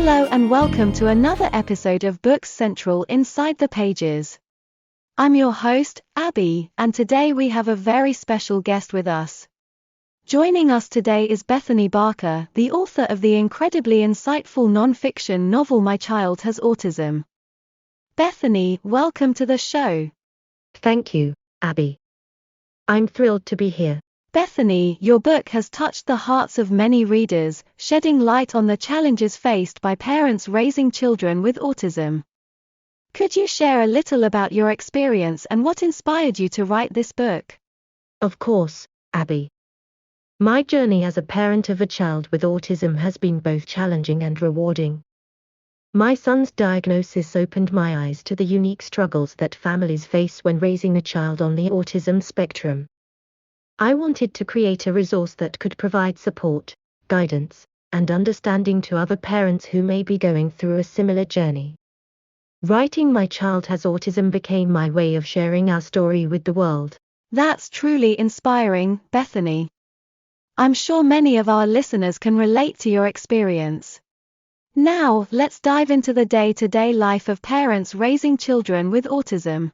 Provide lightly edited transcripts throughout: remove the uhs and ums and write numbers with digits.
Hello and welcome to another episode of Books Central Inside the Pages. I'm your host, Abbie, and today we have a very special guest with us. Joining us today is Bethanie Barker, the author of the incredibly insightful non-fiction novel My Child Has Autism. Bethanie, welcome to the show. Thank you, Abbie. I'm thrilled to be here. Bethanie, your book has touched the hearts of many readers, shedding light on the challenges faced by parents raising children with autism. Could you share a little about your experience and what inspired you to write this book? Of course, Abbie. My journey as a parent of a child with autism has been both challenging and rewarding. My son's diagnosis opened my eyes to the unique struggles that families face when raising a child on the autism spectrum. I wanted to create a resource that could provide support, guidance, and understanding to other parents who may be going through a similar journey. Writing My Child Has Autism became my way of sharing our story with the world. That's truly inspiring, Bethanie. I'm sure many of our listeners can relate to your experience. Now, let's dive into the day-to-day life of parents raising children with autism.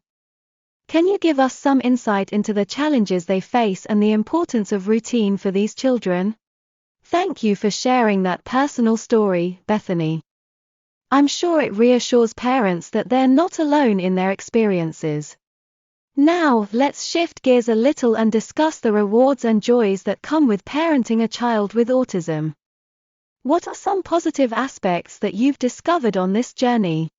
Can you give us some insight into the challenges they face and the importance of routine for these children? Thank you for sharing that personal story, Bethanie. I'm sure it reassures parents that they're not alone in their experiences. Now, let's shift gears a little and discuss the rewards and joys that come with parenting a child with autism. What are some positive aspects that you've discovered on this journey?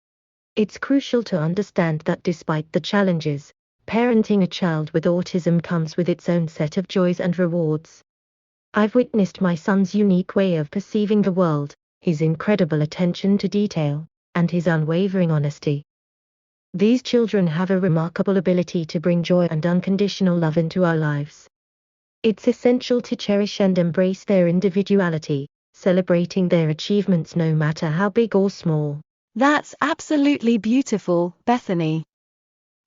It's crucial to understand that despite the challenges, parenting a child with autism comes with its own set of joys and rewards. I've witnessed my son's unique way of perceiving the world, his incredible attention to detail, and his unwavering honesty. These children have a remarkable ability to bring joy and unconditional love into our lives. It's essential to cherish and embrace their individuality, celebrating their achievements no matter how big or small. That's absolutely beautiful, Bethanie.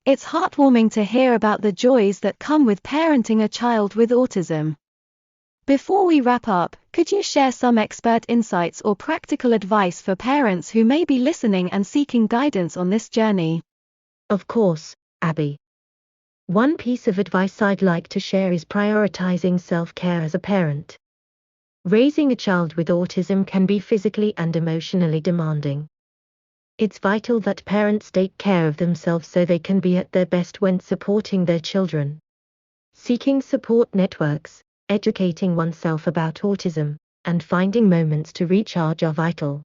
It's heartwarming to hear about the joys that come with parenting a child with autism. Before we wrap up, could you share some expert insights or practical advice for parents who may be listening and seeking guidance on this journey? Of course, Abbie. One piece of advice I'd like to share is prioritizing self-care as a parent. Raising a child with autism can be physically and emotionally demanding. It's vital that parents take care of themselves so they can be at their best when supporting their children. Seeking support networks, educating oneself about autism, and finding moments to recharge are vital.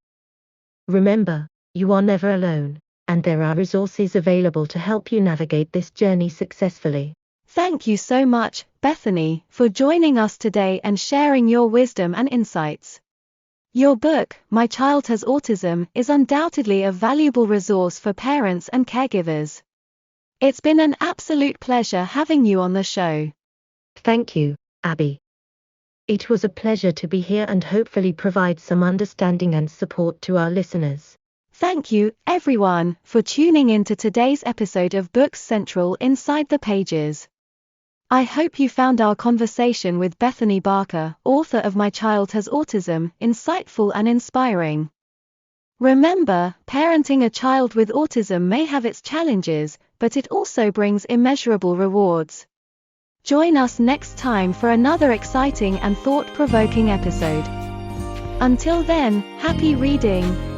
Remember, you are never alone, and there are resources available to help you navigate this journey successfully. Thank you so much, Bethanie, for joining us today and sharing your wisdom and insights. Your book, My Child Has Autism, is undoubtedly a valuable resource for parents and caregivers. It's been an absolute pleasure having you on the show. Thank you, Abbie. It was a pleasure to be here and hopefully provide some understanding and support to our listeners. Thank you, everyone, for tuning in to today's episode of Books Central Inside the Pages. I hope you found our conversation with Bethanie Barker, author of My Child Has Autism, insightful and inspiring. Remember, parenting a child with autism may have its challenges, but it also brings immeasurable rewards. Join us next time for another exciting and thought-provoking episode. Until then, happy reading!